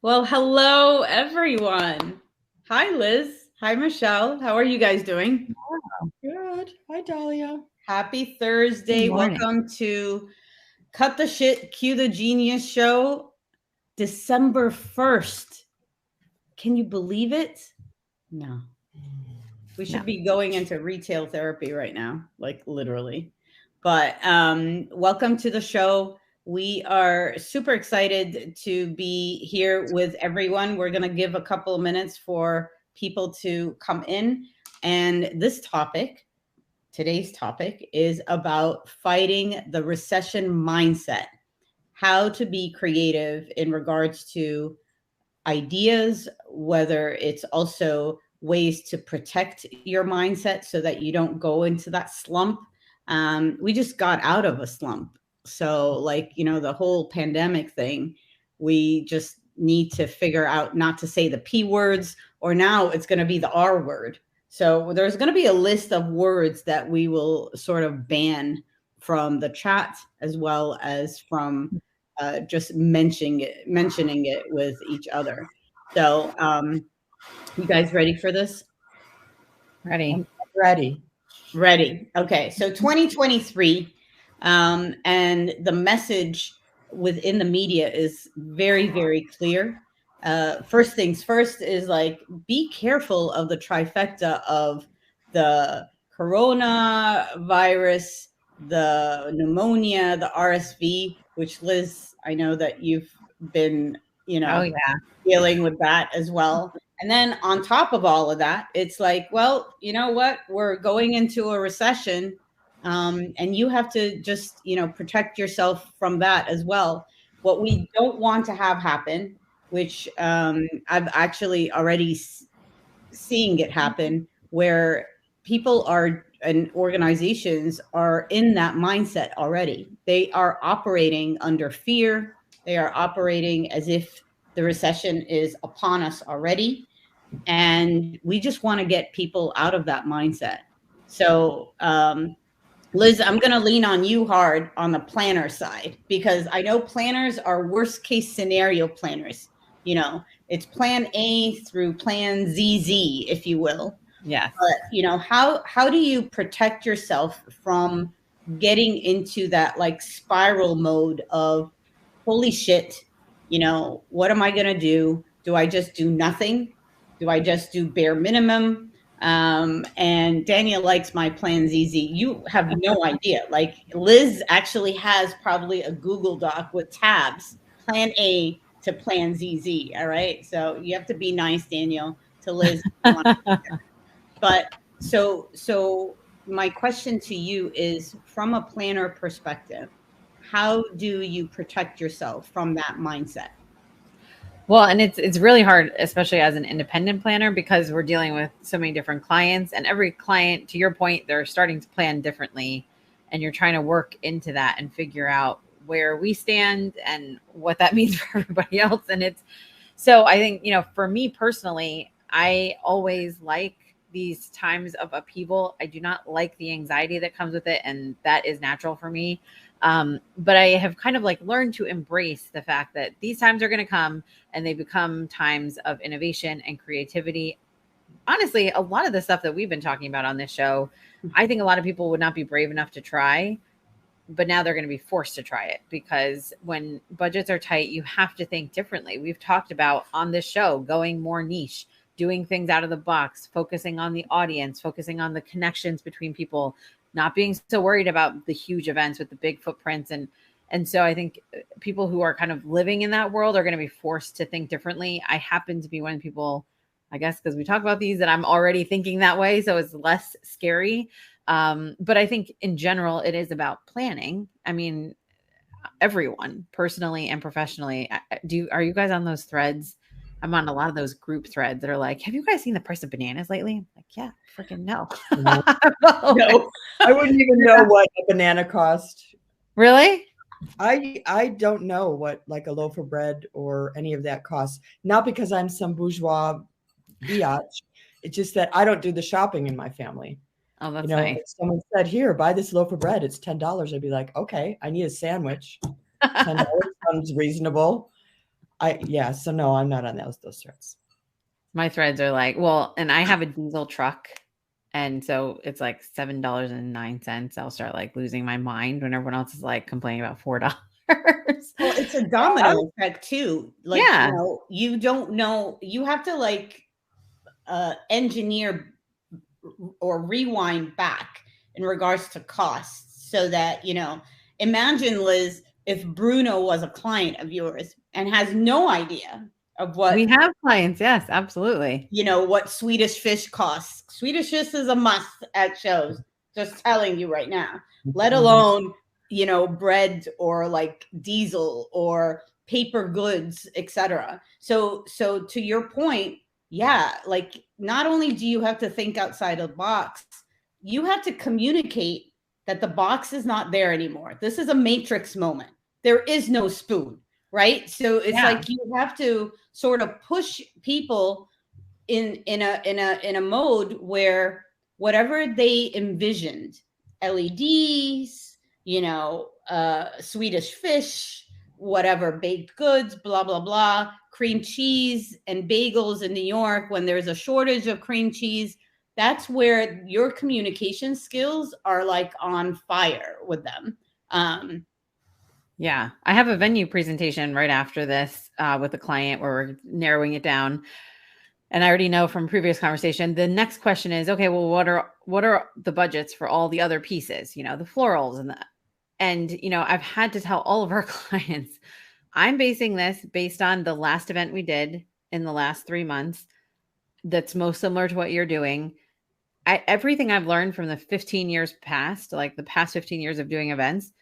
Well, hello, everyone. Hi, Liz. Hi, Michelle. How are you guys doing? Good. Hi, Dahlia. Happy Good Thursday. morning. Welcome to Cut the Shit, Cue the Genius show, December 1st. Can you believe it? No. We No. should be going into retail therapy right now, like literally. But welcome to the show. We are super excited to be here with everyone. We're going to give a couple of minutes for people to come in. And today's topic, is about fighting the recession mindset, how to be creative in regards to ideas, whether it's also ways to protect your mindset so that you don't go into that slump. We just got out of a slump. So, like, the whole pandemic thing, we just need to figure out not to say the P words, or now it's going to be the R word. So, there's going to be a list of words that we will sort of ban from the chat as well as from just mentioning it with each other. So, you guys ready for this? Ready? I'm ready. Ready. Okay. So 2023, and the message within the media is very, very clear. First things first is like, be careful of the trifecta of the coronavirus, the pneumonia, the RSV, which Liz, I know that you've been, you Oh, know, yeah. dealing with that as well. And then on top of all of that, it's like, well, you know what? We're going into a recession, and you have to just, protect yourself from that as well. What we don't want to have happen, which I've actually already seeing it happen, where people are and organizations are in that mindset already. They are operating under fear. They are operating as if the recession is upon us already. And we just want to get people out of that mindset. So, Liz, I'm going to lean on you hard on the planner side, because I know planners are worst case scenario planners. It's plan A through plan ZZ, if you will. Yes. But how do you protect yourself from getting into that like spiral mode of, holy shit, what am I going to do? Do I just do nothing? Do I just do bare minimum? And Daniel likes my plan ZZ. You have no idea. Like, Liz actually has probably a Google Doc with tabs, plan A to plan ZZ. All right. So you have to be nice, Daniel, to Liz. But so my question to you is, from a planner perspective, how do you protect yourself from that mindset? Well, and it's really hard, especially as an independent planner, because we're dealing with so many different clients, and every client, to your point, they're starting to plan differently, and you're trying to work into that and figure out where we stand and what that means for everybody else. And it's so I think, for me personally, I always like these times of upheaval. I do not like the anxiety that comes with it, and that is natural for me. But I have kind of like learned to embrace the fact that these times are going to come, and they become times of innovation and creativity. Honestly, a lot of the stuff that we've been talking about on this show, I think a lot of people would not be brave enough to try, but now they're going to be forced to try it, because when budgets are tight, you have to think differently. We've talked about on this show going more niche, doing things out of the box, focusing on the audience, focusing on the connections between people, not being so worried about the huge events with the big footprints. And so I think people who are kind of living in that world are going to be forced to think differently. I happen to be one of the people, I guess, because we talk about these, that I'm already thinking that way, so it's less scary. But I think in general, it is about planning. I mean, everyone, personally and professionally. Are you guys on those threads? I'm on a lot of those group threads that are like, have you guys seen the price of bananas lately? I'm like, yeah, freaking no. No, No. I wouldn't even know what a banana cost. Really? I don't know what like a loaf of bread or any of that costs. Not because I'm some bourgeois biatch. It's just that I don't do the shopping in my family. Oh, You that's know, nice. if someone said, "Here, buy this loaf of bread. It's $10." I'd be like, "Okay, I need a sandwich. $10 sounds reasonable." So no, I'm not on those threads. My threads are like, well, and I have a diesel truck. And so it's like $7.09. I'll start like losing my mind when everyone else is like complaining about $4. Well, it's a domino effect too. Like, Yeah. you don't know, you have to like engineer or rewind back in regards to costs so that, imagine, Liz, if Bruno was a client of yours and has no idea of what we have clients. Yes, absolutely. What Swedish fish costs. Swedish fish is a must at shows. Just telling you right now. Let alone, bread or like diesel or paper goods, etc. So to your point, yeah, like not only do you have to think outside of the box, you have to communicate that the box is not there anymore. This is a matrix moment. There is no spoon, right? So it's like you have to sort of push people in a mode where whatever they envisioned, LEDs, Swedish fish, whatever, baked goods, blah blah blah, cream cheese and bagels in New York when there's a shortage of cream cheese, that's where your communication skills are like on fire with them. Yeah, I have a venue presentation right after this with a client where we're narrowing it down. And I already know from previous conversation, the next question is, okay, well, what are the budgets for all the other pieces, the florals and I've had to tell all of our clients, I'm basing this based on the last event we did in the last 3 months. That's most similar to what you're doing. Everything I've learned from the 15 years past, like the past 15 years of doing events,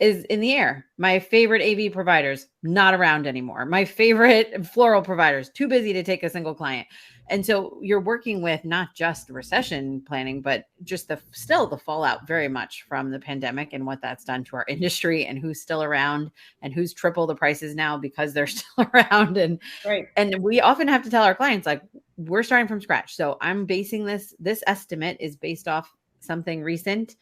is in the air. My favorite AV providers, not around anymore. My favorite floral providers, too busy to take a single client. And so you're working with not just recession planning, but just the fallout very much from the pandemic and what that's done to our industry and who's still around and who's triple the prices now because they're still around. And right. And we often have to tell our clients, like, we're starting from scratch. So I'm basing this estimate is based off something recent.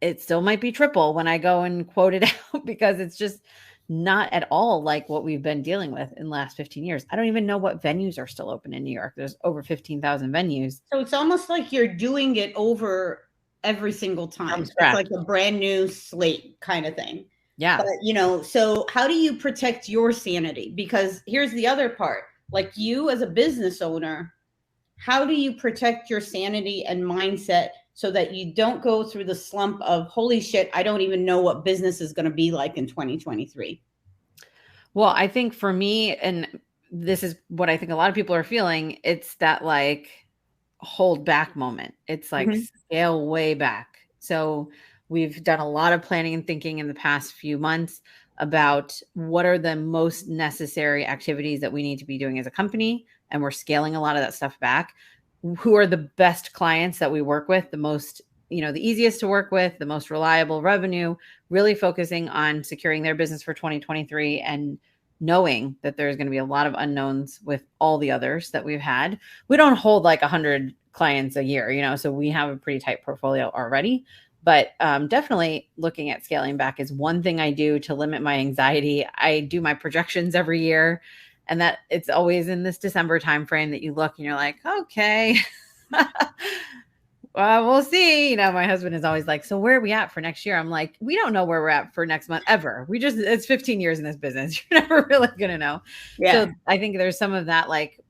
It still might be triple when I go and quote it out because it's just not at all like what we've been dealing with in the last 15 years. I don't even know what venues are still open in New York. There's over 15,000 venues. So it's almost like you're doing it over every single time. It's like a brand new slate kind of thing. Yeah. But, so how do you protect your sanity? Because here's the other part. Like you as a business owner, how do you protect your sanity and mindset so that you don't go through the slump of, holy shit, I don't even know what business is going to be like in 2023? Well, I think for me, and this is what I think a lot of people are feeling, it's that like hold back moment. It's like scale way back. So we've done a lot of planning and thinking in the past few months about what are the most necessary activities that we need to be doing as a company. And we're scaling a lot of that stuff back. Who are the best clients that we work with, the most, the easiest to work with, the most reliable revenue, really focusing on securing their business for 2023 and knowing that there's going to be a lot of unknowns with all the others that we've had. We don't hold like 100 clients a year, so we have a pretty tight portfolio already. But definitely looking at scaling back is one thing I do to limit my anxiety. I do my projections every year. And that it's always in this December timeframe that you look and you're like, okay, well, we'll see. My husband is always like, so where are we at for next year? I'm like, we don't know where we're at for next month ever. It's 15 years in this business. You're never really going to know. Yeah. So I think there's some of that like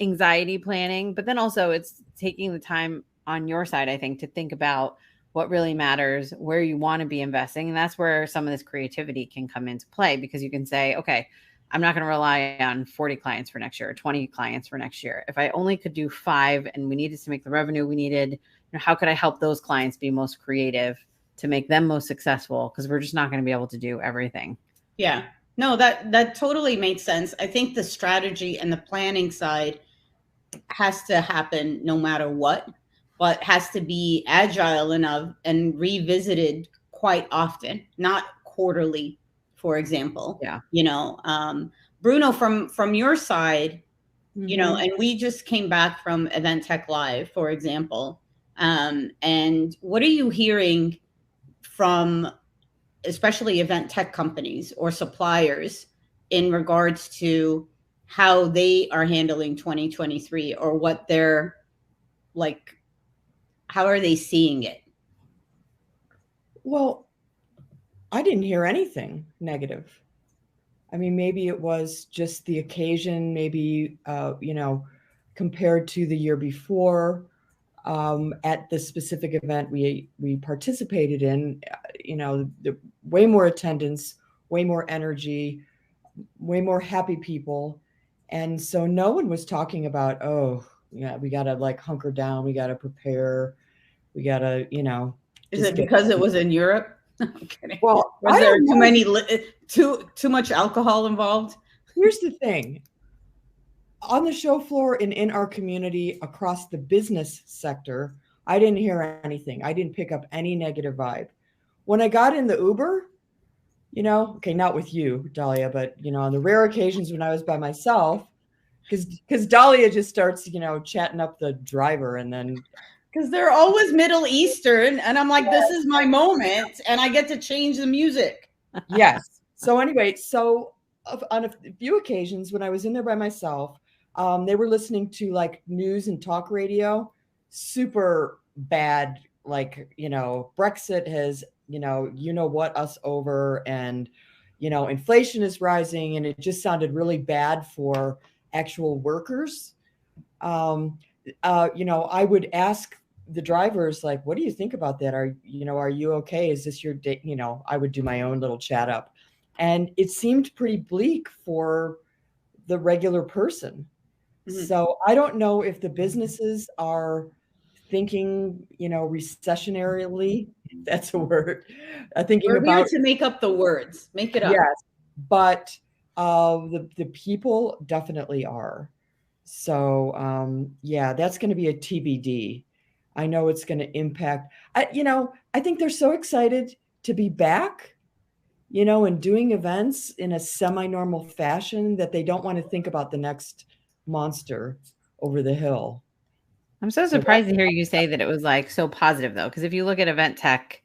anxiety planning, but then also it's taking the time on your side, I think, to think about what really matters, where you want to be investing. And that's where some of this creativity can come into play because you can say, okay, I'm not going to rely on 40 clients for next year or 20 clients for next year. If I only could do 5 and we needed to make the revenue we needed, how could I help those clients be most creative to make them most successful? Because we're just not going to be able to do everything. Yeah, no, that totally makes sense. I think the strategy and the planning side has to happen no matter what, but has to be agile enough and revisited quite often, not quarterly, for example. Yeah. Bruno, from your side, and we just came back from Event Tech Live, for example. And what are you hearing from especially event tech companies or suppliers in regards to how they are handling 2023, or what they're like, how are they seeing it? Well, I didn't hear anything negative. I mean, maybe it was just the occasion, maybe, compared to the year before, at the specific event we participated in, the way more attendance, way more energy, way more happy people. And so no one was talking about, oh, yeah, we got to like hunker down, we got to prepare, we got to, Is just it get. because it was in Europe? I'm kidding. Well, Was I there don't too know. many too much alcohol involved? Here's the thing. On the show floor and in our community across the business sector, I didn't hear anything. I didn't pick up any negative vibe. When I got in the Uber, okay, not with you, Dahlia, but on the rare occasions when I was by myself, because Dahlia just starts, chatting up the driver, and then Because they're always Middle Eastern, and I'm like, this is my moment, and I get to change the music. yes. So anyway, on a few occasions when I was in there by myself, they were listening to like news and talk radio, super bad, like, Brexit has, what us over, and, inflation is rising, and it just sounded really bad for actual workers. I would ask the drivers, like, what do you think about that? Are you okay? Is this your day? I would do my own little chat up, and it seemed pretty bleak for the regular person. Mhm. So I don't know if the businesses are thinking, recessionarily, if that's a word, thinking We're here about, to make up the words. Make it up. yes, but the people definitely are. So yeah, that's going to be a TBD. I know it's going to impact. I think they're so excited to be back, and doing events in a semi-normal fashion that they don't want to think about the next monster over the hill. I'm so So surprised to hear you say that it was like so positive though, because if you look at event tech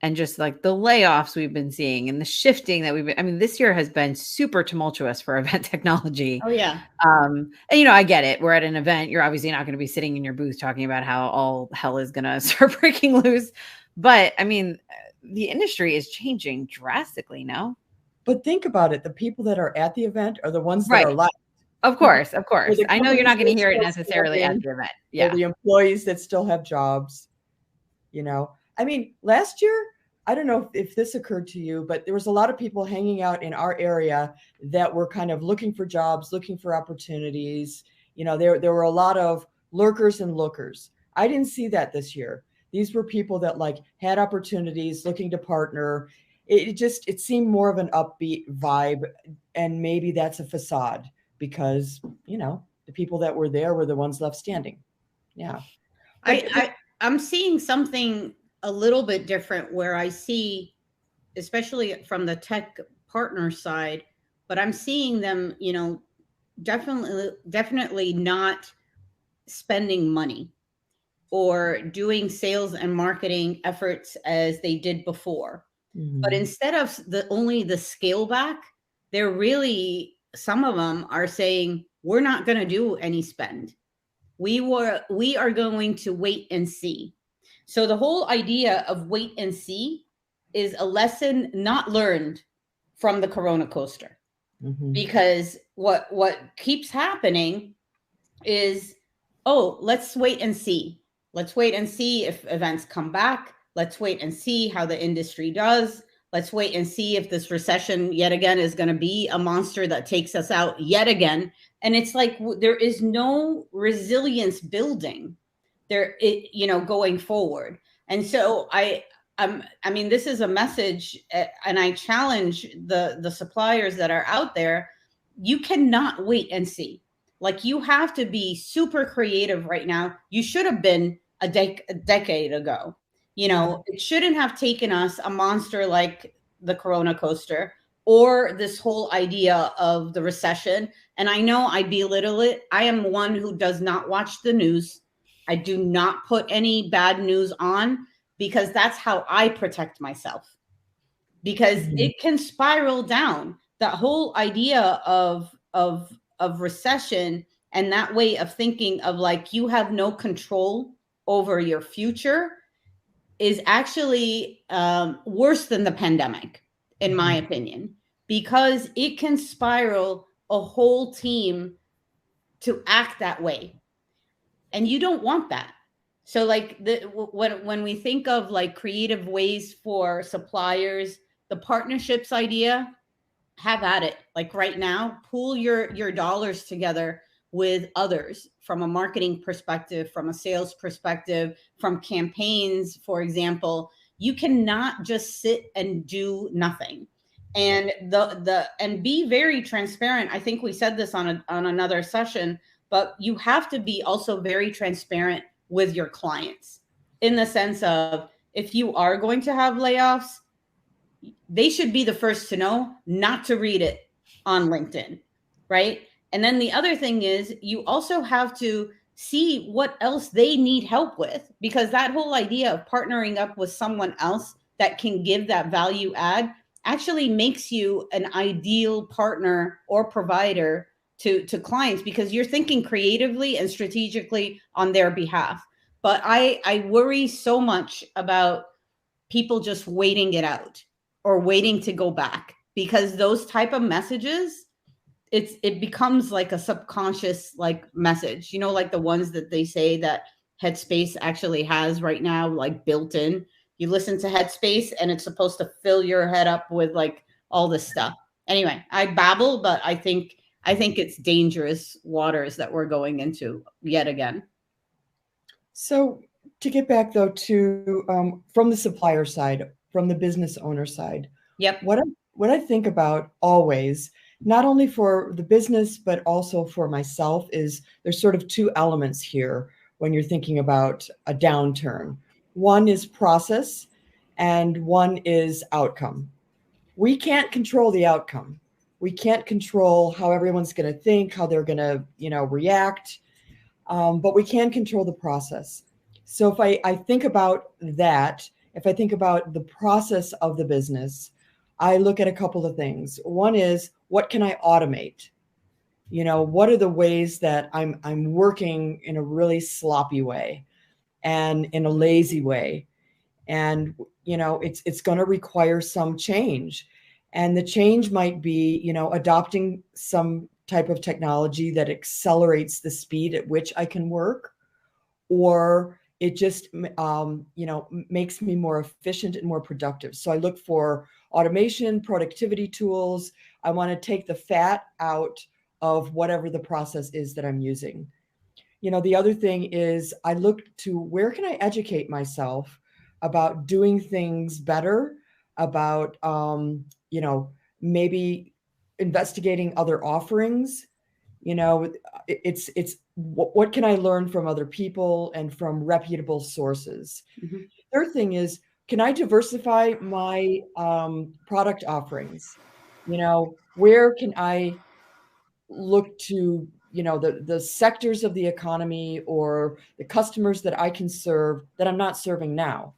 and just like the layoffs we've been seeing and the shifting that I mean, this year has been super tumultuous for event technology. Oh yeah. And I get it. We're at an event. You're obviously not going to be sitting in your booth talking about how all hell is going to start breaking loose. But I mean, the industry is changing drastically now. But think about it. The people that are at the event are the ones that Right. are left. Of course. The I know you're not going to companies hear it that are necessarily at still the event. Or Yeah. the employees that still have jobs. I mean, last year, I don't know if this occurred to you, but there was a lot of people hanging out in our area that were kind of looking for jobs, looking for opportunities. There were a lot of lurkers and lookers. I didn't see that this year. These were people that like had opportunities, looking to partner. It seemed more of an upbeat vibe, and maybe that's a facade because, the people that were there were the ones left standing. Yeah. I'm seeing something a little bit different, where I see, especially from the tech partner side, but I'm seeing them, definitely not spending money or doing sales and marketing efforts as they did before. But instead of only the scale back, they're really, some of them are saying, we're not going to do any spend. We are going to wait and see. So the whole idea of wait and see is a lesson not learned from the Corona coaster. Because what keeps happening is, oh, let's wait and see. Let's wait and see if events come back. Let's wait and see how the industry does. Let's wait and see if this recession yet again is going to be a monster that takes us out yet again. And it's like there is no resilience building there, going forward. And so I mean, this is a message, and I challenge the suppliers that are out there. You cannot wait and see. Like, you have to be super creative right now. You should have been a decade ago. It shouldn't have taken us a monster like the Corona coaster or this whole idea of the recession. And I know I belittle it. I am one who does not watch the news. I do not put any bad news on, because that's how I protect myself. Because it can spiral down. that whole idea of recession and that way of thinking of like you have no control over your future is actually worse than the pandemic, in my opinion, because it can spiral a whole team to act that way, and you don't want that. So like when we think of like creative ways for suppliers, the partnerships idea, have at it. Like right now, pool your dollars together with others from a marketing perspective, from a sales perspective, from campaigns, for example. You cannot just sit and do nothing. And and be very transparent. I think we said this on another session, but you have to be also very transparent with your clients in the sense of if you are going to have layoffs, they should be the first to know, not to read it on LinkedIn, right? And then the other thing is you also have to see what else they need help with, because that whole idea of partnering up with someone else that can give that value add actually makes you an ideal partner or provider to clients, because you're thinking creatively and strategically on their behalf. But I worry so much about people just waiting it out or waiting to go back, because those type of messages, it becomes like a subconscious like message, like the ones that they say that Headspace actually has right now, like built in. You listen to Headspace and it's supposed to fill your head up with like all this stuff. Anyway, I babble, but I think it's dangerous waters that we're going into yet again. So to get back though to from the supplier side, from the business owner side, Yep. what I think about always, not only for the business but also for myself, is there's sort of two elements here when you're thinking about a downturn. One is process and one is outcome. We can't control the outcome. We can't control how everyone's going to think, how they're going to, react, but we can control the process. So if I think about that, if I think about the process of the business, I look at a couple of things. One is, what can I automate? What are the ways that I'm working in a really sloppy way and in a lazy way? And it's going to require some change. And the change might be, adopting some type of technology that accelerates the speed at which I can work, or it just makes me more efficient and more productive. So I look for automation, productivity tools. I want to take the fat out of whatever the process is that I'm using. The other thing is I look to where can I educate myself about doing things better, about maybe investigating other offerings. It's what can I learn from other people and from reputable sources. Mm-hmm. Third thing is, can I diversify my product offerings? Where can I look to the sectors of the economy or the customers that I can serve that I'm not serving now?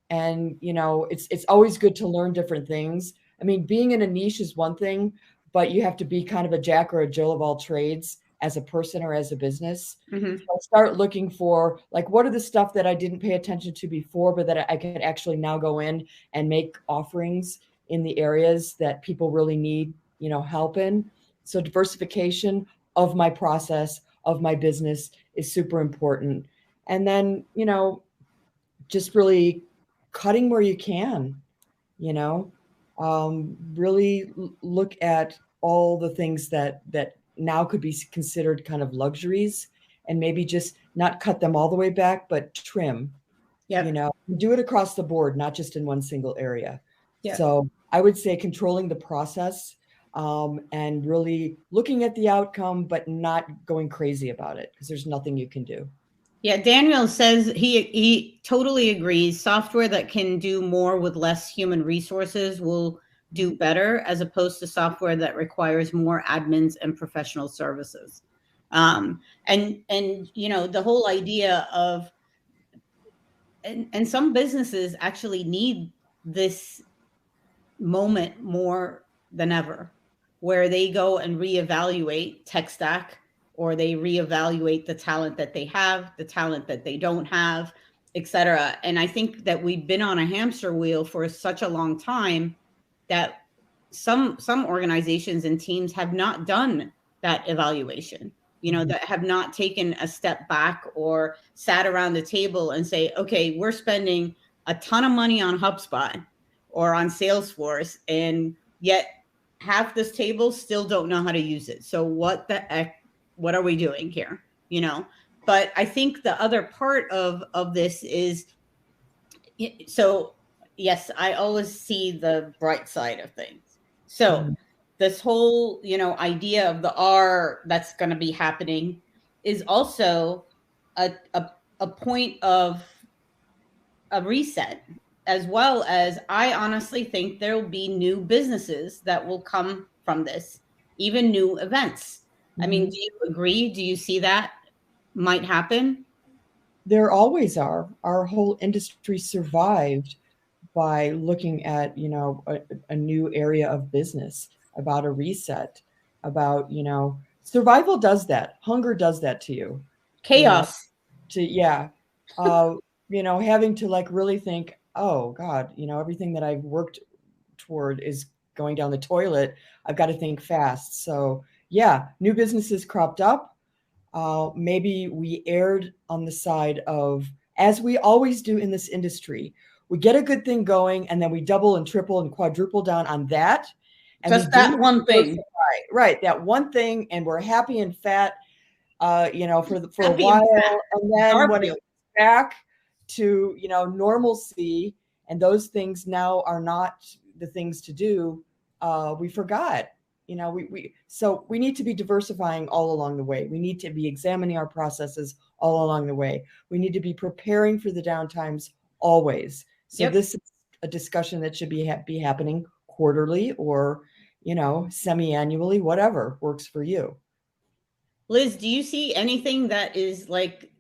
And it's always good to learn different things. I mean, being in a niche is one thing, but you have to be kind of a jack or a Jill of all trades as a person or as a business. Mm-hmm. So I start looking for, like, what are the stuff that I didn't pay attention to before, but that I could actually now go in and make offerings in the areas that people really need help in. So diversification of my process, of my business, is super important. And then just really cutting where you can, really look at all the things that now could be considered kind of luxuries, and maybe just not cut them all the way back, but trim. Yep. Do it across the board, not just in one single area. Yep. So I would say controlling the process, and really looking at the outcome, but not going crazy about it, because there's nothing you can do. Yeah, Daniel says he totally agrees. Software that can do more with less human resources will do better, as opposed to software that requires more admins and professional services. And the whole idea of and some businesses actually need this moment more than ever. where they go and reevaluate tech stack, or they reevaluate the talent that they have, the talent that they don't have, etc. And I think that we've been on a hamster wheel for such a long time that some organizations and teams have not done that evaluation, that have not taken a step back or sat around the table and say, okay, we're spending a ton of money on HubSpot or on Salesforce, and yet half this table still don't know how to use it. So what the heck, what are we doing here? But I think the other part of this is, so yes, I always see the bright side of things. So this whole, idea of the R that's going to be happening is also a point of a reset, as well as I honestly think there will be new businesses that will come from this, even new events. I mean, do you agree? Do you see that might happen? There always are. Our whole industry survived by looking at, a new area of business, about a reset, about, survival does that. Hunger does that to you. Chaos. Having to like really think, oh God, everything that I've worked toward is going down the toilet. I've got to think fast. So yeah, new businesses cropped up. Maybe we erred on the side of, as we always do in this industry, we get a good thing going and then we double and triple and quadruple down on that. And just that one thing. Right. That one thing. And we're happy and fat, for a while. And then when it's back to, normalcy, and those things now are not the things to do, we forgot. So we need to be diversifying all along the way. We need to be examining our processes all along the way. We need to be preparing for the downtimes always. So This is a discussion that should be happening quarterly or, semi-annually, whatever works for you. Liz, do you see anything that is like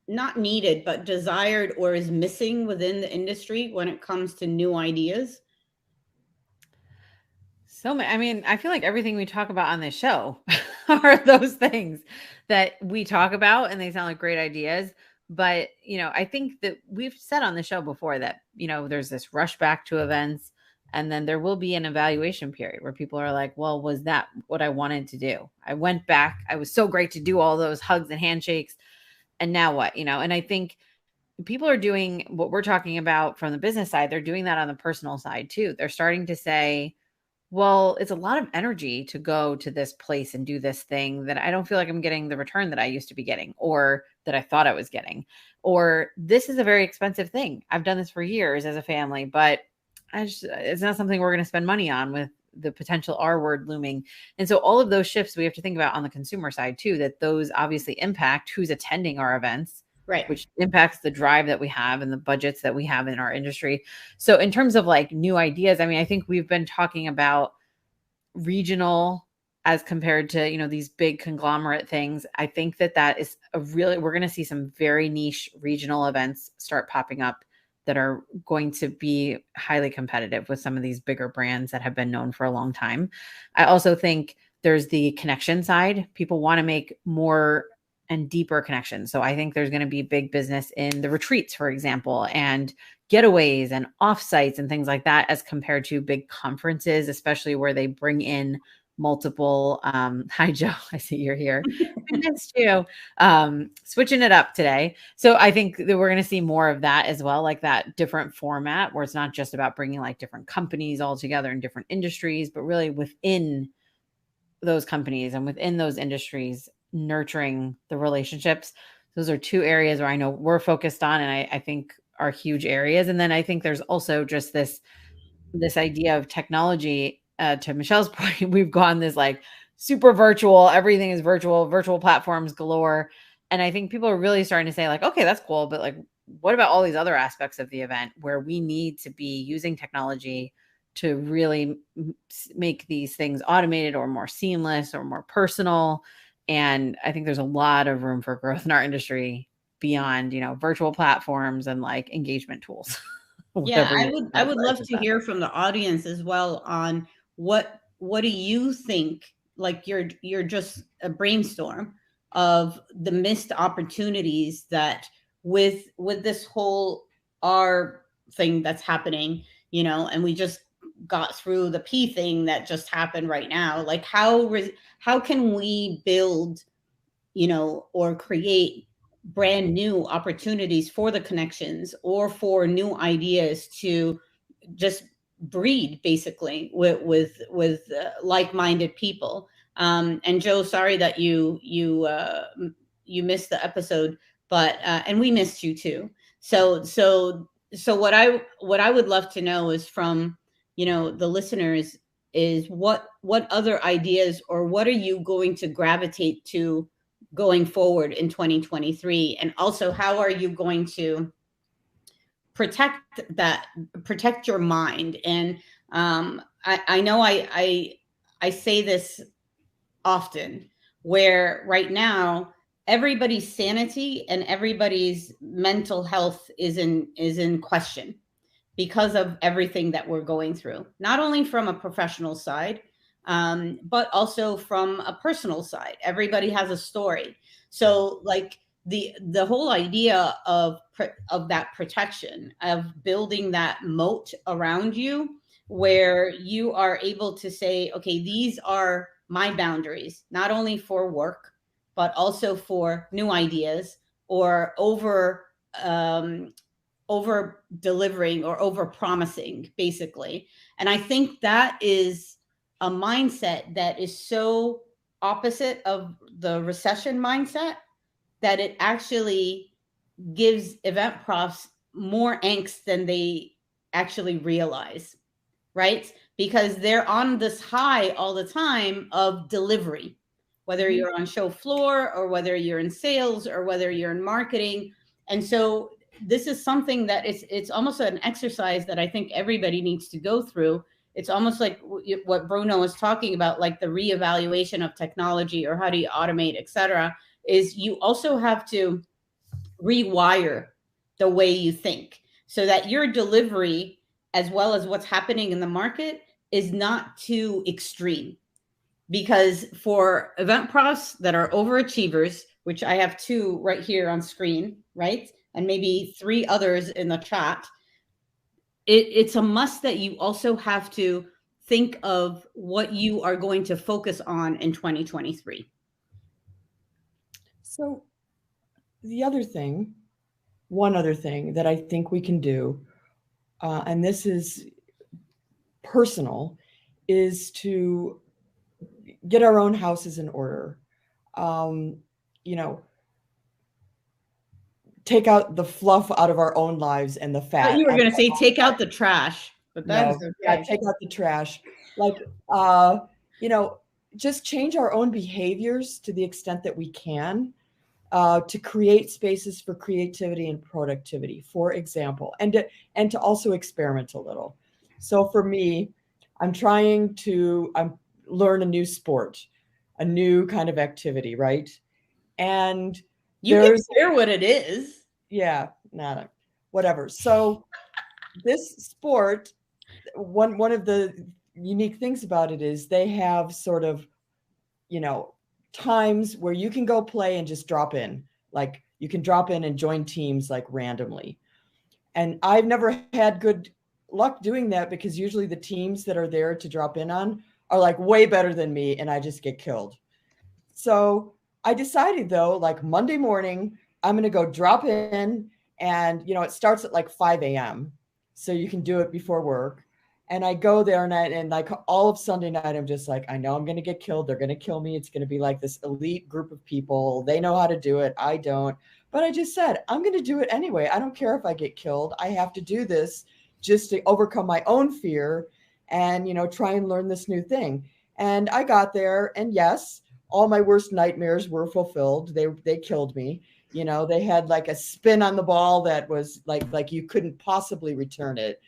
not needed, but desired or is missing within the industry when it comes to new ideas? So, I mean, I feel like everything we talk about on this show are those things that we talk about and they sound like great ideas. But, I think that we've said on the show before that, there's this rush back to events, and then there will be an evaluation period where people are like, well, was that what I wanted to do? I went back. I was so great to do all those hugs and handshakes. And now what? And I think people are doing what we're talking about from the business side. They're doing that on the personal side too. They're starting to say, well, it's a lot of energy to go to this place and do this thing that I don't feel like I'm getting the return that I used to be getting, or that I thought I was getting, or this is a very expensive thing. I've done this for years as a family, but it's not something we're going to spend money on, with the potential R word looming. And so all of those shifts we have to think about on the consumer side too, that those obviously impact who's attending our events, right, which impacts the drive that we have and the budgets that we have in our industry. So in terms of like new ideas, I mean, I think we've been talking about regional as compared to, these big conglomerate things. I think that is we're going to see some very niche regional events start popping up that are going to be highly competitive with some of these bigger brands that have been known for a long time. I also think there's the connection side. People want to make more and deeper connections. So I think there's going to be big business in the retreats, for example, and getaways and offsites and things like that, as compared to big conferences, especially where they bring in multiple. Hi, Joe. I see you're here. I missed you. Switching it up today. So I think that we're going to see more of that as well, like that different format where it's not just about bringing like different companies all together in different industries, but really within those companies and within those industries, nurturing the relationships. Those are two areas where I know we're focused on, and I think are huge areas. And then I think there's also just this idea of technology. To Michelle's point, we've gone this like super virtual, everything is virtual platforms galore. And I think people are really starting to say like, okay, that's cool, but like, what about all these other aspects of the event where we need to be using technology to really make these things automated or more seamless or more personal? And I think there's a lot of room for growth in our industry beyond, virtual platforms and like engagement tools. Yeah, I would love to hear from the audience as well on what what do you think, like you're just a brainstorm of the missed opportunities that with this whole R thing that's happening, and we just got through the P thing that just happened right now. Like how can we build, or create brand new opportunities for the connections or for new ideas to just breed basically with like-minded people. And Joe, sorry that you missed the episode, but and we missed you too. So what I would love to know is from the listeners is what other ideas or what are you going to gravitate to going forward in 2023, and also how are you going to protect your mind. And I know I say this often, where right now everybody's sanity and everybody's mental health is in question because of everything that we're going through, not only from a professional side, but also from a personal side. Everybody has a story. So like the whole idea of that protection, of building that moat around you, where you are able to say, okay, these are my boundaries, not only for work, but also for new ideas or over delivering or over promising, basically. And I think that is a mindset that is so opposite of the recession mindset that it actually gives event profs more angst than they actually realize, right? Because they're on this high all the time of delivery, whether you're on show floor or whether you're in sales or whether you're in marketing. And so this is something that it's almost an exercise that I think everybody needs to go through. It's almost like what Bruno was talking about, like the reevaluation of technology or how do you automate, et cetera, is you also have to rewire the way you think so that your delivery, as well as what's happening in the market, is not too extreme. Because for event profs that are overachievers, which I have 2 right here on screen, right? And maybe 3 others in the chat, it's a must that you also have to think of what you are going to focus on in 2023. So one other thing that I think we can do, and this is personal, is to get our own houses in order. You know, take out the fluff out of our own lives and the fat. You were going to say take out the trash, but that's no, okay. yeah, take out the trash. Like, just change our own behaviors to the extent that we can, to create spaces for creativity and productivity, for example, and to also experiment a little. So for me, I'm trying to learn a new sport, a new kind of activity, right? And you can share what it is. Yeah, nada, whatever. So this sport, one of the unique things about it is they have sort of, times where you can go play and just drop in. Like you can drop in and join teams like randomly. And I've never had good luck doing that because usually the teams that are there to drop in on are like way better than me and I just get killed. So I decided though, like Monday morning, I'm going to go drop in and, it starts at like 5 a.m. So you can do it before work. And I go there and like all of Sunday night, I'm just like, I know I'm going to get killed. They're going to kill me. It's going to be like this elite group of people. They know how to do it. I don't. But I just said, I'm going to do it anyway. I don't care if I get killed. I have to do this just to overcome my own fear and, try and learn this new thing. And I got there and yes, all my worst nightmares were fulfilled. They killed me. They had like a spin on the ball that was like you couldn't possibly return it.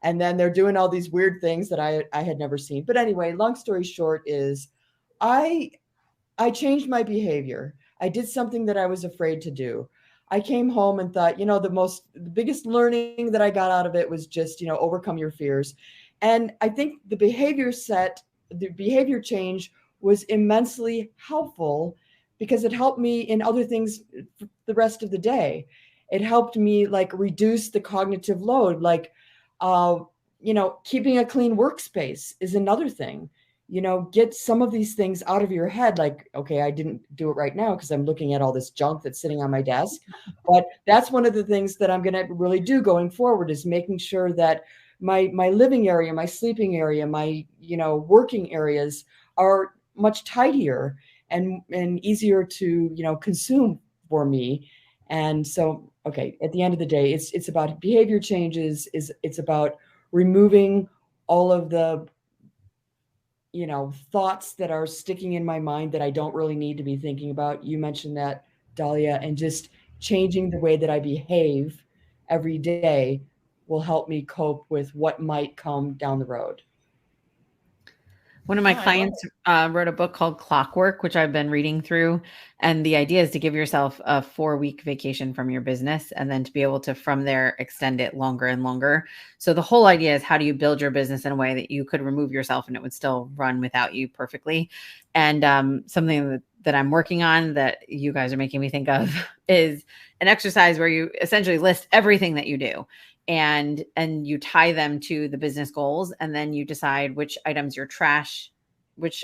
And then they're doing all these weird things that I had never seen. But anyway, long story short is I changed my behavior. I did something that I was afraid to do. I came home and thought, the biggest learning that I got out of it was just, overcome your fears. And I think the behavior set the behavior change was immensely helpful because it helped me in other things the rest of the day. It helped me like reduce the cognitive load, like, uh, keeping a clean workspace is another thing. Get some of these things out of your head. Like, okay, I didn't do it right now because I'm looking at all this junk that's sitting on my desk. But that's one of the things that I'm going to really do going forward, is making sure that my living area, my sleeping area, my working areas are much tidier and easier to consume for me. And so, okay, at the end of the day, it's about behavior changes. It's about removing all of the thoughts that are sticking in my mind that I don't really need to be thinking about. You mentioned that, Dahlia, and just changing the way that I behave every day will help me cope with what might come down the road. One of my clients wrote a book called Clockwork, which I've been reading through. And the idea is to give yourself a 4-week vacation from your business and then to be able to, from there, extend it longer and longer. So the whole idea is, how do you build your business in a way that you could remove yourself and it would still run without you perfectly? And something that I'm working on that you guys are making me think of is an exercise where you essentially list everything that you do. And you tie them to the business goals, and then you decide which items you trash, which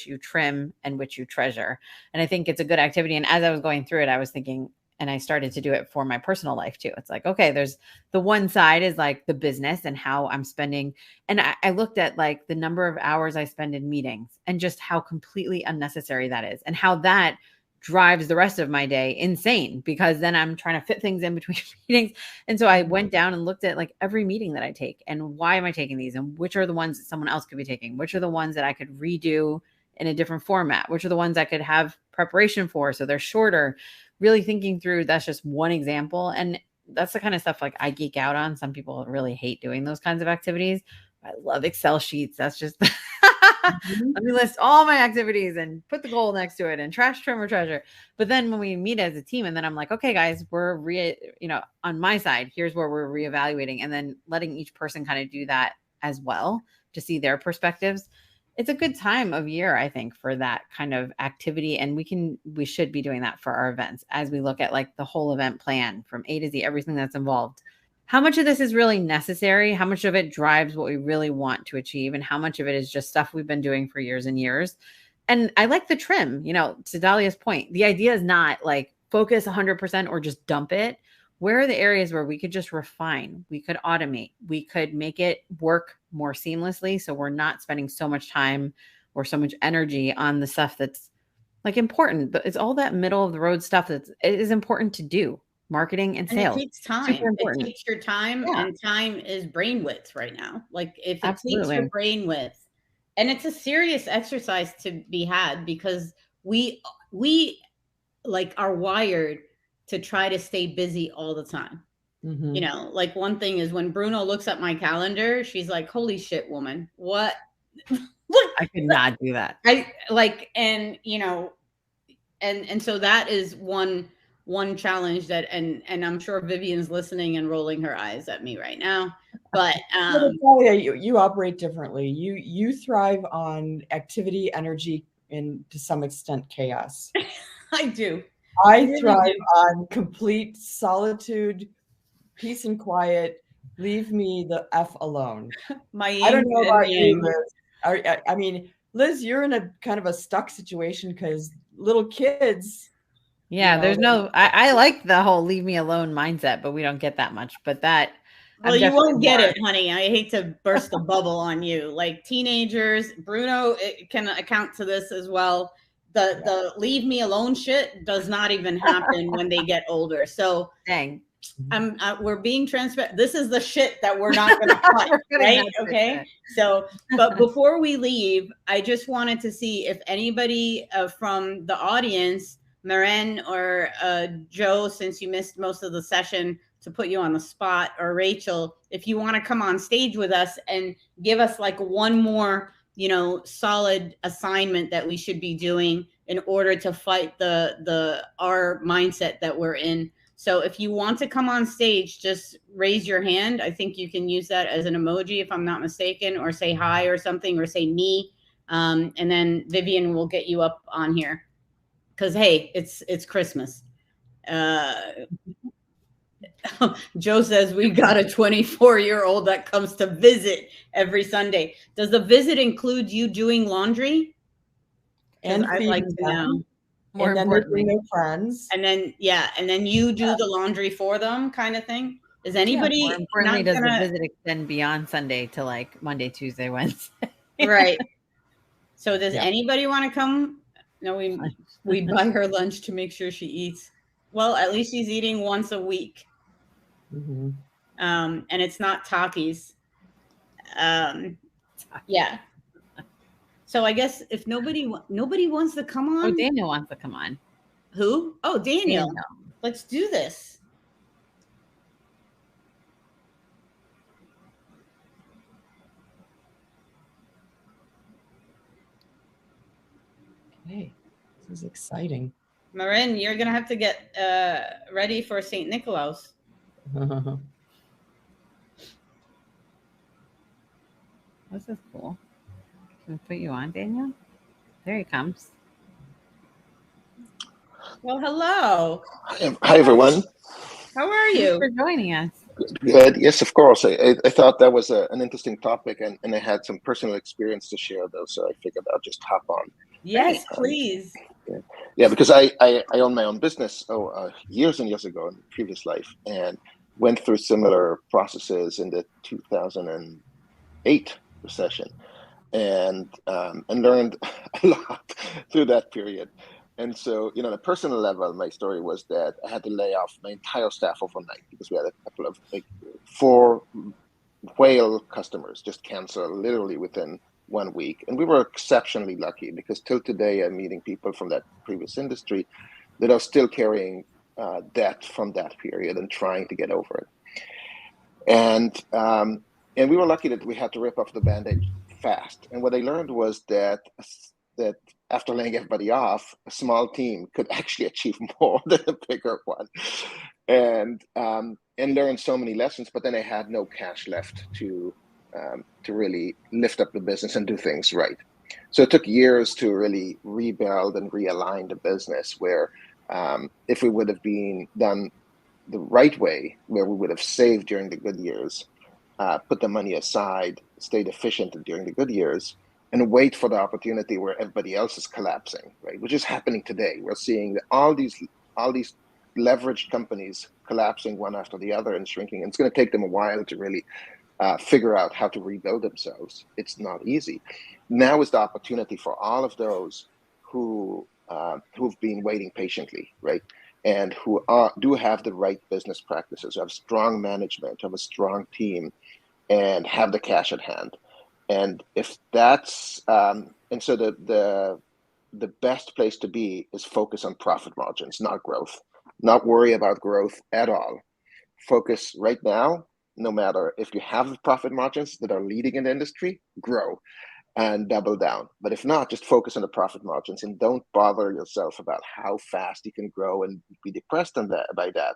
you trim, and which you treasure. And I think it's a good activity. And as I was going through it, I was thinking, and I started to do it for my personal life too. It's like, okay, there's the one side is like the business and how I'm spending. And I looked at like the number of hours I spend in meetings and just how completely unnecessary that is, and how that drives the rest of my day insane, because then I'm trying to fit things in between meetings. And so I went down and looked at like every meeting that I take, and why am I taking these, and which are the ones that someone else could be taking, which are the ones that I could redo in a different format, which are the ones I could have preparation for so they're shorter. Really thinking through. That's just one example. And that's the kind of stuff like I geek out on. Some people really hate doing those kinds of activities. I love Excel sheets. That's just let me list all my activities and put the goal next to it and trash, trim, or treasure. But then when we meet as a team, and then I'm like, okay, guys, we're on my side, here's where we're reevaluating, and then letting each person kind of do that as well to see their perspectives. It's a good time of year, I think, for that kind of activity. And we should be doing that for our events as we look at like the whole event plan from A to Z, everything that's involved. How much of this is really necessary? How much of it drives what we really want to achieve? And how much of it is just stuff we've been doing for years and years? And I like the trim, to Dahlia's point. The idea is not like focus 100% or just dump it. Where are the areas where we could just refine? We could automate. We could make it work more seamlessly, so we're not spending so much time or so much energy on the stuff that's like important. But it's all that middle of the road stuff it is important to do. Marketing and sales. And it takes time. It takes your time, and time is brain width right now. Like if it takes your brain width, and it's a serious exercise to be had, because we like are wired to try to stay busy all the time. Mm-hmm. Like one thing is when Bruno looks at my calendar, she's like, holy shit, woman, what? I could not do that. I like, and so that is one challenge that, and I'm sure Vivian's listening and rolling her eyes at me right now, but you operate differently. You thrive on activity, energy, and to some extent chaos. I do. I thrive on complete solitude, peace and quiet. Leave me the F alone. I don't know about you, Liz. I mean, Liz, you're in a kind of a stuck situation because little kids. Yeah, there's no, I like the whole leave me alone mindset, but we don't get that much. But that, well, you won't get it, honey. I hate to burst the bubble on you. Like teenagers, Bruno can account to this as well. The leave me alone shit does not even happen when they get older. So dang. We're being transparent. This is the shit that we're not going to cut, right? Okay. So, but before we leave, I just wanted to see if anybody from the audience, Maren or Joe, since you missed most of the session, to put you on the spot, or Rachel, if you want to come on stage with us and give us like one more, solid assignment that we should be doing in order to fight our mindset that we're in. So if you want to come on stage, just raise your hand. I think you can use that as an emoji if I'm not mistaken, or say hi or something, or say me. And then Vivian will get you up on here. Because, hey, it's Christmas. Joe says we've got a 24-year-old that comes to visit every Sunday. Does the visit include you doing laundry? Because And I'd like feeding to them. know. More And then they bring importantly, their friends. And then, yeah, and then you do the laundry for them, kind of thing. Is more anybody importantly, not does the gonna? visit extend beyond Sunday to like Monday, Tuesday, Wednesday? Right. So does Yeah. anybody want to come? No, we buy her lunch to make sure she eats. Well, at least she's eating once a week. Mm-hmm. And it's not Takis. Yeah. So I guess if nobody wants to come on. Oh, Daniel wants to come on. Who? Oh, Daniel. Daniel. Let's do this. Okay. This is exciting. Marin, you're gonna have to get ready for St. Nicholas. This is cool. Can we put you on, Daniel? There he comes. Well, hello. Hi, everyone. How are Thanks you? for joining us. Good. Yes, of course. I thought that was an interesting topic, and I had some personal experience to share, though, so I figured I'll just hop on. Yes, please. Yeah, because I own my own business years and years ago in a previous life, and went through similar processes in the 2008 recession, and learned a lot through that period. And so, on a personal level, my story was that I had to lay off my entire staff overnight because we had a couple of 4 whale customers just cancel literally within 1 week. And we were exceptionally lucky because till today, I'm meeting people from that previous industry that are still carrying debt from that period and trying to get over it. And we were lucky that we had to rip off the Band-Aid fast. And what I learned was that after laying everybody off, a small team could actually achieve more than a bigger one, and learn so many lessons. But then I had no cash left to really lift up the business and do things right. So it took years to really rebuild and realign the business. Where if we would have been done the right way, where we would have saved during the good years, put the money aside, stayed efficient during the good years, and wait for the opportunity where everybody else is collapsing, right? Which is happening today. We're seeing that all these leveraged companies collapsing one after the other and shrinking. And it's going to take them a while to really figure out how to rebuild themselves. It's not easy. Now is the opportunity for all of those who've been waiting patiently, right? And who do have the right business practices, have strong management, have a strong team, and have the cash at hand. And if that's and so the best place to be is focus on profit margins, not growth. Not worry about growth at all. Focus right now. No matter if you have profit margins that are leading in the industry, grow and double down. But if not, just focus on the profit margins and don't bother yourself about how fast you can grow and be depressed by that.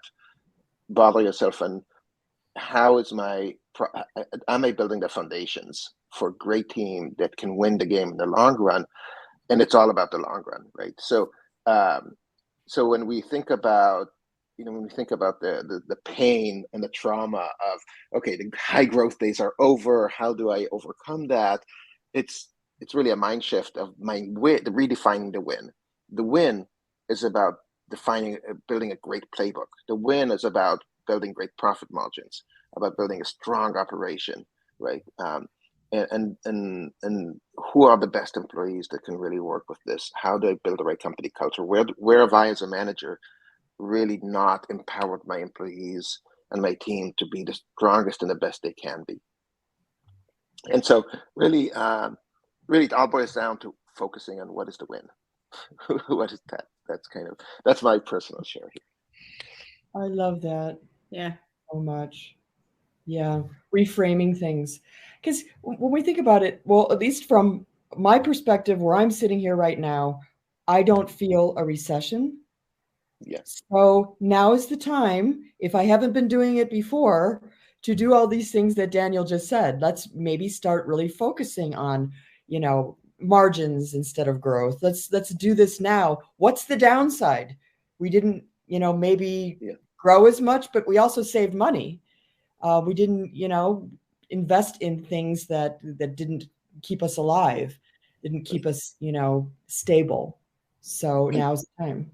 Bother yourself on am I building the foundations for a great team that can win the game in the long run? And it's all about the long run, right? So when we think about the pain and the trauma of, okay, the high growth days are over, how do I overcome that? It's really a mind shift of redefining the win. The win is about building a great playbook. The win is about building great profit margins, about building a strong operation, right? And who are the best employees that can really work with this? How do I build the right company culture? Where have I, as a manager, really not empowered my employees and my team to be the strongest and the best they can be? And so really it all boils down to focusing on what is the win. What is that? That's my personal share here. I love that. Yeah. So much. Yeah. Reframing things. Because when we think about it, well, at least from my perspective, where I'm sitting here right now, I don't feel a recession. Yes. So now is the time, if I haven't been doing it before, to do all these things that Daniel just said. Let's maybe start really focusing on, margins instead of growth. Let's do this now. What's the downside? We didn't, maybe grow as much, but we also saved money. We didn't, invest in things that didn't keep us alive, didn't keep us, stable. So now's the time.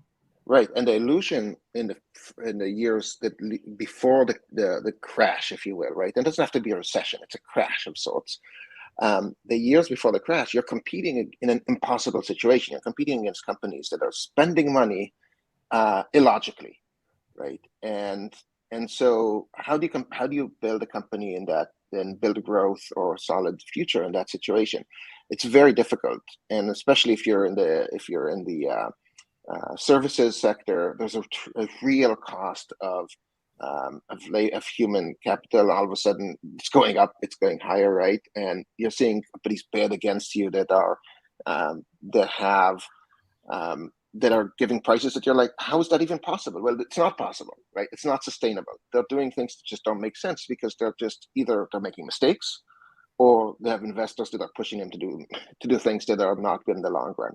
Right, and the illusion in the years that before the crash, if you will, right? And it doesn't have to be a recession; it's a crash of sorts. The years before the crash, you're competing in an impossible situation. You're competing against companies that are spending money illogically, right? And so how do you build a company in that, and build a growth or a solid future in that situation? It's very difficult, and especially if you're in the services sector, there's a real cost of human capital. All of a sudden, it's going up, it's going higher, right? And you're seeing companies bid against you that are that are giving prices that you're like, how is that even possible? Well, it's not possible, right? It's not sustainable. They're doing things that just don't make sense because they're just either they're making mistakes, or they have investors that are pushing them to do things that are not good in the long run.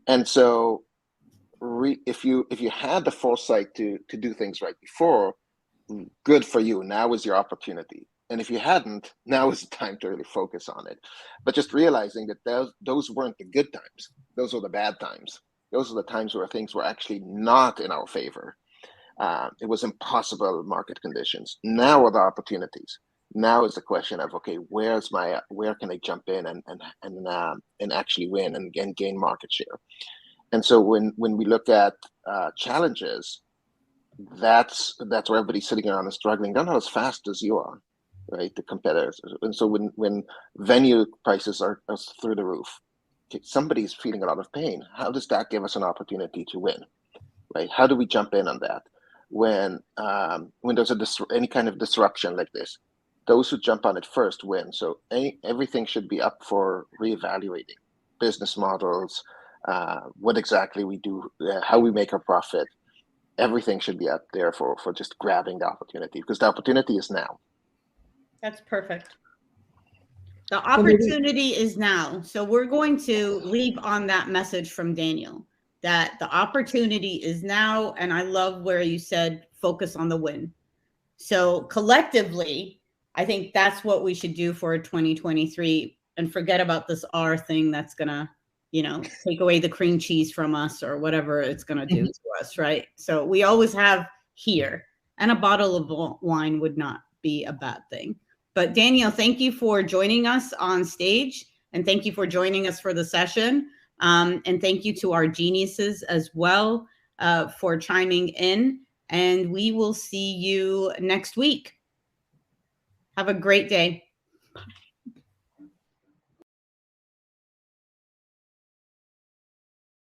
And so if you had the foresight to do things right before, good for you. Now is your opportunity. And if you hadn't, now is the time to really focus on it. But just realizing that those weren't the good times; those were the bad times. Those are the times where things were actually not in our favor. It was impossible market conditions. Now are the opportunities. Now is the question of, okay, where can I jump in and actually win and gain market share? And so when we look at challenges, that's where everybody's sitting around and struggling. They're not as fast as you are, right? The competitors. And so when venue prices are through the roof, somebody's feeling a lot of pain. How does that give us an opportunity to win, right? How do we jump in on that when there's any kind of disruption like this? Those who jump on it first win. So everything should be up for reevaluating. Business models, what exactly we do, how we make our profit. Everything should be up there for just grabbing the opportunity, because the opportunity is now. That's perfect. The opportunity is now. So we're going to leave on that message from Daniel, that the opportunity is now. And I love where you said, focus on the win. So collectively, I think that's what we should do for 2023, and forget about this R thing that's going to, take away the cream cheese from us or whatever it's going to do to us, right? So we always have here, and a bottle of wine would not be a bad thing. But Daniel, thank you for joining us on stage, and thank you for joining us for the session. And thank you to our geniuses as well for chiming in. And we will see you next week. Have a great day.